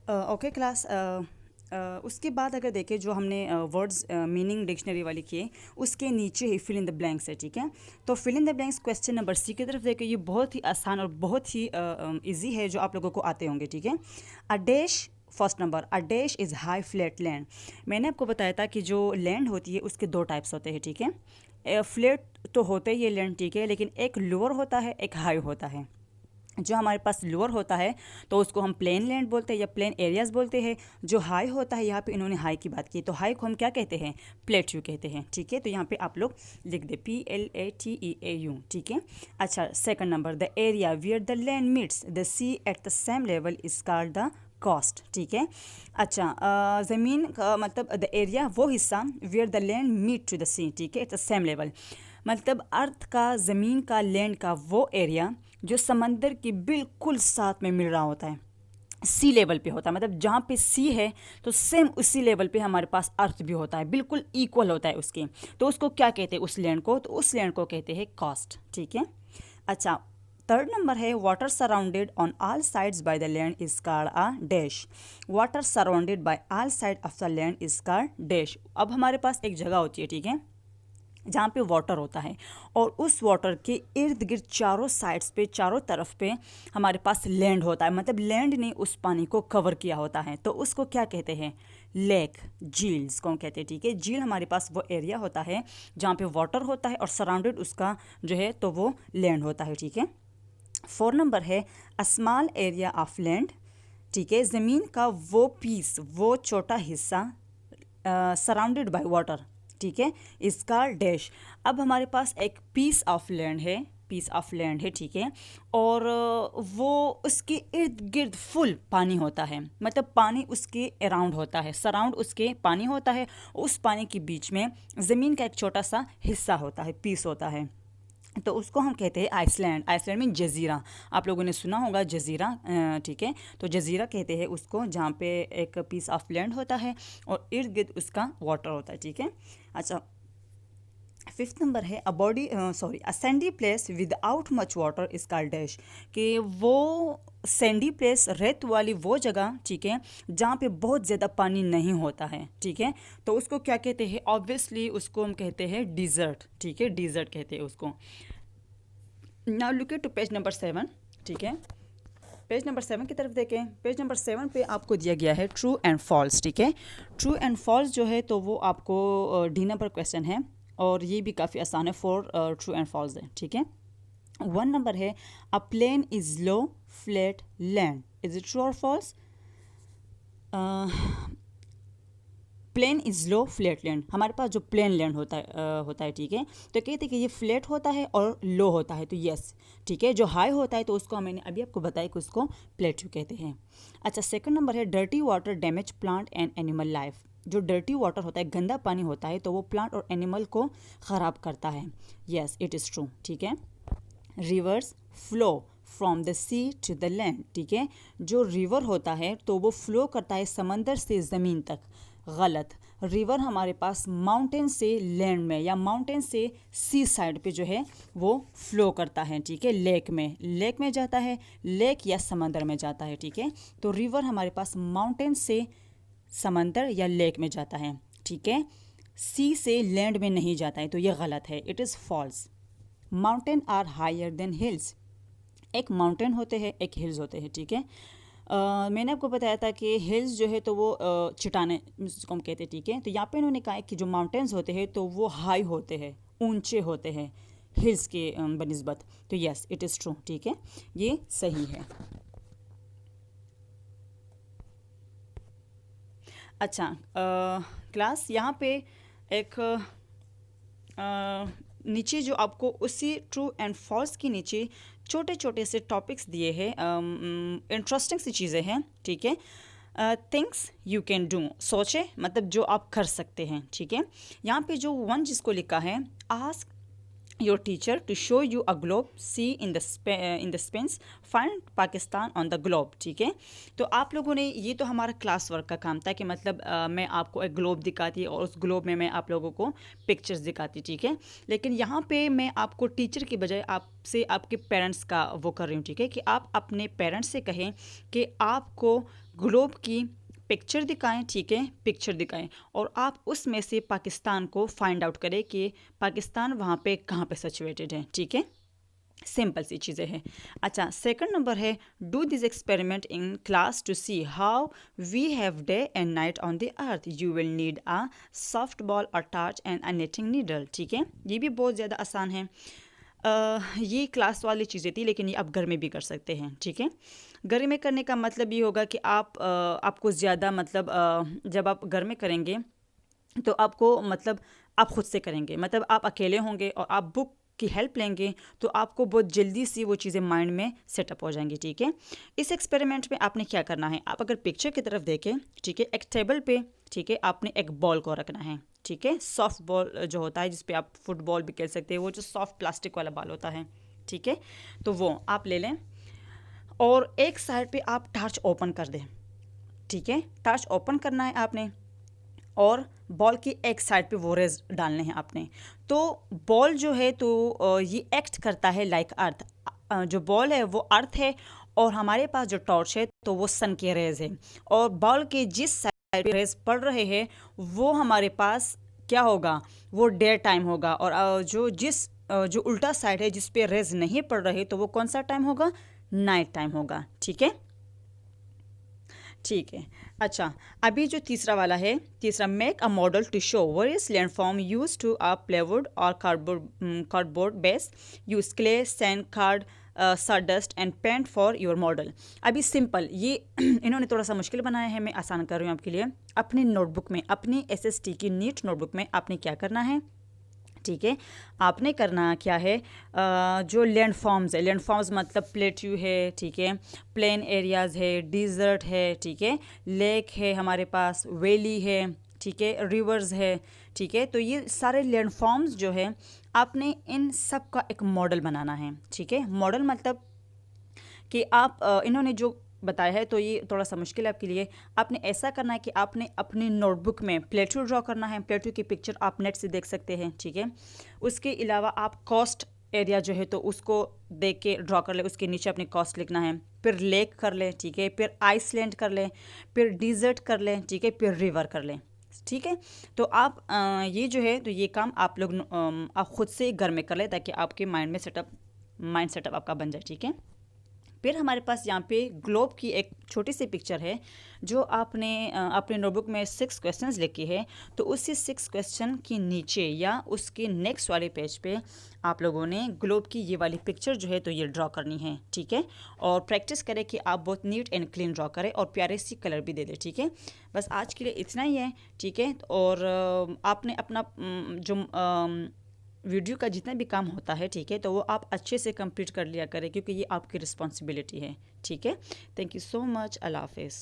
Okay class. उसके बाद अगर देखें जो हमने वर्ड्स मीनिंग डिक्शनरी वाली किए, उसके नीचे ही फिल इन द ब्लैंक्स है, ठीक है। तो fill in the blanks question number C की तरफ देखें, ये बहुत ही आसान और बहुत ही इजी है, जो आप लोगों को आते होंगे, ठीक है। A dash, first number, a dash is high flat land. मैंने आपको बताया था कि जो लैंड होती है उसके दो टाइप्स होते हैं, ठीक है। फ्लैट तो होते ही ये लैंड, ठीक है, लेकिन एक लोअर होता है, एक हाई होता है। जो हमारे पास लोअर होता है तो उसको हम प्लेन लैंड बोलते हैं या प्लेन एरियाज बोलते हैं। जो हाई होता है, यहाँ पे इन्होंने हाई की बात की, तो हाई को हम क्या कहते हैं, प्लेट्यू कहते हैं, ठीक है। तो यहाँ पे आप लोग लिख दे PLATEAU, ठीक है। अच्छा, second number, the area where the land meets the sea at the same level is called the coast, ठीक है। अच्छा, ज़मीन का मतलब द एरिया वो हिस्सा where the land meet to the sea, ठीक है, एट द सेम लेवल, मतलब अर्थ का, ज़मीन का, लैंड का वो एरिया जो समंदर के बिल्कुल साथ में मिल रहा होता है, सी लेवल पे होता है। मतलब जहाँ पे सी है तो सेम उसी लेवल पे हमारे पास अर्थ भी होता है, बिल्कुल इक्वल होता है उसके। तो उसको क्या कहते हैं, उस लैंड को, तो उस लैंड को कहते हैं कॉस्ट, ठीक है। अच्छा, थर्ड नंबर है, water surrounded on all sides by the land is called a dash. Water surrounded by all side of the land is called dash. अब हमारे पास एक जगह होती है, ठीक है, जहाँ पे वाटर होता है और उस वाटर के इर्द गिर्द चारों साइड्स पे, चारों तरफ पे हमारे पास लैंड होता है, मतलब लैंड ने उस पानी को कवर किया होता है, तो उसको क्या कहते हैं, लेक, झील्स को कहते हैं, ठीक है। झील हमारे पास वो एरिया होता है जहाँ पे वाटर होता है और सराउंडेड उसका जो है तो वो लैंड होता है, ठीक है। 4 नंबर है, a small area of land, ठीक है, ज़मीन का वो पीस, वो छोटा हिस्सा सराउंडेड बाय वाटर, ठीक है, इसका डैश। अब हमारे पास एक पीस ऑफ लैंड है, पीस ऑफ लैंड है, ठीक है, और वो उसके इर्द गिर्द फुल पानी होता है, मतलब पानी उसके अराउंड होता है, सराउंड उसके पानी होता है, उस पानी के बीच में ज़मीन का एक छोटा सा हिस्सा होता है, पीस होता है, तो उसको हम कहते हैं आइसलैंड। आइसलैंड में जजीरा, आप लोगों ने सुना होगा जजीरा, ठीक है, तो जजीरा कहते हैं उसको, जहाँ पे एक पीस ऑफ लैंड होता है और इर्द गिर्द उसका वाटर होता है, ठीक है। अच्छा, फिफ्थ नंबर है, a body a Sandy place without much water is called dash, कि वो सैंडी प्लेस, रेत वाली वो जगह, ठीक है, जहाँ पे बहुत ज़्यादा पानी नहीं होता है, ठीक है, तो उसको क्या कहते हैं, ऑब्वियसली उसको हम कहते हैं डिज़र्ट, ठीक है, डिज़र्ट कहते हैं उसको। Now look at to page number 7, ठीक है, पेज नंबर 7 की तरफ देखें। पेज नंबर 7 पे आपको दिया गया है ट्रू एंड फॉल्स, ठीक है। ट्रू एंड फॉल्स जो है तो वो आपको डी नंबर क्वेश्चन है और ये भी काफ़ी आसान है, 4 ट्रू एंड फॉल्स है, ठीक है। 1 नंबर है, a plane is low flat land, is it true और false. Plane is low flat land, हमारे पास जो प्लेन लैंड होता है, ठीक है, तो कहते हैं कि ये फ्लैट होता है और लो होता है, तो यस, ठीक है। जो हाई होता है तो उसको मैंने अभी आपको बताया कि उसको प्लेट्यू कहते हैं। अच्छा, सेकंड नंबर है, dirty water damage plant and animal life. जो डर्टी वाटर होता है, गंदा पानी होता है, तो वो प्लांट और एनिमल को ख़राब करता है, यस इट इज़ ट्रू, ठीक है। Rivers flow from the sea to the land, ठीक है, जो रिवर होता है तो वो फ्लो करता है समंदर से ज़मीन तक, गलत। रिवर हमारे पास माउंटेन से लैंड में या माउंटेन से सी साइड पे जो है वो फ्लो करता है, ठीक है, लेक में जाता है, लेक या समंदर में जाता है, ठीक है। तो रिवर हमारे पास माउंटेन से समंदर या लेक में जाता है, ठीक है, सी से लैंड में नहीं जाता है, तो ये गलत है, it is false. Mountain are higher than hills, एक माउंटेन होते हैं, एक हिल्स होते हैं, ठीक है। मैंने आपको बताया था कि हिल्स जो है तो वो चट्टाने जिसको हम कहते हैं, ठीक है, तो यहाँ पे इन्होंने कहा है कि जो माउंटेन्स होते हैं तो वो हाई होते हैं, ऊंचे होते हैं हिल्स के बनिस्बत, तो यस इट इज़ ट्रू, ठीक है, ये सही है। अच्छा, क्लास यहाँ पे एक नीचे जो आपको उसी ट्रू एंड फॉल्स के नीचे छोटे छोटे से टॉपिक्स दिए हैं, इंटरेस्टिंग सी चीज़ें हैं, ठीक है। थिंग्स यू कैन डू, सोचे मतलब जो आप कर सकते हैं, ठीक है। यहाँ पे जो 1 जिसको लिखा है, ask your teacher to show you a globe, see in the Spain, find Pakistan on the globe। ठीक है, तो आप लोगों ने, ये तो हमारा क्लास वर्क का काम था कि मतलब मैं आपको एक ग्लोब दिखाती और उस ग्लोब में मैं आप लोगों को पिक्चर्स दिखाती। ठीक है, लेकिन यहाँ पे मैं आपको टीचर की बजाय आपसे आपके पेरेंट्स का वो कर रही हूँ। ठीक है, कि आप अपने पेरेंट्स से कहें कि आपको ग्लोब की पिक्चर दिखाएं। ठीक है, पिक्चर दिखाएं और आप उसमें से पाकिस्तान को फाइंड आउट करें कि पाकिस्तान वहाँ पे कहाँ पे सिचुएटेड है। ठीक है, सिंपल सी चीज़ें हैं। अच्छा, सेकंड नंबर है do this experiment in class to see how we have day and night on the earth. You will need a soft ball, a torch and a knitting needle. ठीक है, ये भी बहुत ज़्यादा आसान है। ये क्लास वाली चीज़ें थी, लेकिन ये आप घर में भी कर सकते हैं। ठीक है, घर में करने का मतलब ये होगा कि आपको ज़्यादा मतलब जब आप घर में करेंगे तो आपको मतलब आप खुद से करेंगे, मतलब आप अकेले होंगे और आप बुक की हेल्प लेंगे तो आपको बहुत जल्दी सी वो चीज़ें माइंड में सेटअप हो जाएंगी। ठीक है, इस एक्सपेरिमेंट में आपने क्या करना है, आप अगर पिक्चर की तरफ देखें, ठीक है, एक टेबल पे, ठीक है, आपने एक बॉल को रखना है। ठीक है, सॉफ्ट बॉल जो होता है, जिसपे आप फुटबॉल भी खेल सकते हैं, वो जो सॉफ्ट प्लास्टिक वाला बॉल होता है। ठीक है, तो वो आप ले लें और एक साइड पे आप टार्च ओपन कर दें। ठीक है, टार्च ओपन करना है आपने और बॉल की एक साइड पे वो रेज डालने हैं आपने। तो बॉल जो है तो ये एक्ट करता है लाइक अर्थ। जो बॉल है वो अर्थ है और हमारे पास जो टॉर्च है तो वो सन के रेज है, और बॉल के जिस साइड पे रेज पड़ रहे हैं वो हमारे पास क्या होगा, वो डे टाइम होगा। और जो उल्टा साइड है जिस पे रेज नहीं पड़ रहे तो वो कौन सा टाइम होगा, नाइट टाइम होगा। ठीक है, ठीक है। अच्छा, अभी जो तीसरा वाला है, तीसरा make a model to show various landform use to a plywood और cardboard base, use clay, sand, card, sawdust and paint for your model. अभी सिंपल, ये इन्होंने थोड़ा सा मुश्किल बनाया है, मैं आसान कर रही हूँ आपके लिए। अपनी नोटबुक में, अपनी SST की नीट नोटबुक में आपने क्या करना है, ठीक है, आपने करना क्या है, जो लैंड फॉर्म्स है, लैंड फॉर्म्स मतलब प्लेट्यू है, ठीक है, प्लेन एरियाज़ है, डिज़र्ट है, ठीक है, लेक है, हमारे पास वैली है, ठीक है, रिवर्स है। ठीक है, तो ये सारे लैंड फॉर्म्स जो है आपने इन सब का एक मॉडल बनाना है। ठीक है, मॉडल मतलब कि आप इन्होंने जो बताया है तो ये थोड़ा सा मुश्किल है आपके लिए। आपने ऐसा करना है कि आपने अपनी नोटबुक में प्लेट्यू ड्रॉ करना है। प्लेट्यू की पिक्चर आप नेट से देख सकते हैं। ठीक है, उसके अलावा आप कॉस्ट एरिया जो है तो उसको देख के ड्रॉ कर ले, उसके नीचे अपनी कॉस्ट लिखना है। फिर लेक कर ले, ठीक है, फिर आइसलैंड कर ले, फिर डिज़र्ट कर ले, ठीक है, फिर रिवर कर ले। ठीक है, तो आप ये जो है तो ये काम आप लोग आप खुद से घर में कर ले ताकि आपके माइंड सेटअप आपका बन जाए। ठीक है, फिर हमारे पास यहाँ पे ग्लोब की एक छोटी सी पिक्चर है जो आपने अपने नोटबुक में 6 क्वेश्चंस लिखी है। तो उसी 6 क्वेश्चन के नीचे या उसके नेक्स्ट वाले पेज पे आप लोगों ने ग्लोब की ये वाली पिक्चर जो है तो ये ड्रॉ करनी है। ठीक है, और प्रैक्टिस करें कि आप बहुत नीट एंड क्लीन ड्रॉ करें और प्यारे सी कलर भी दे दें। ठीक है, बस आज के लिए इतना ही है। ठीक है, और आपने अपना जो वीडियो का जितना भी काम होता है, ठीक है, तो वो आप अच्छे से कंप्लीट कर लिया करें क्योंकि ये आपकी रिस्पॉन्सिबिलिटी है। ठीक है, थैंक यू सो मच, अल्लाह हाफिज़।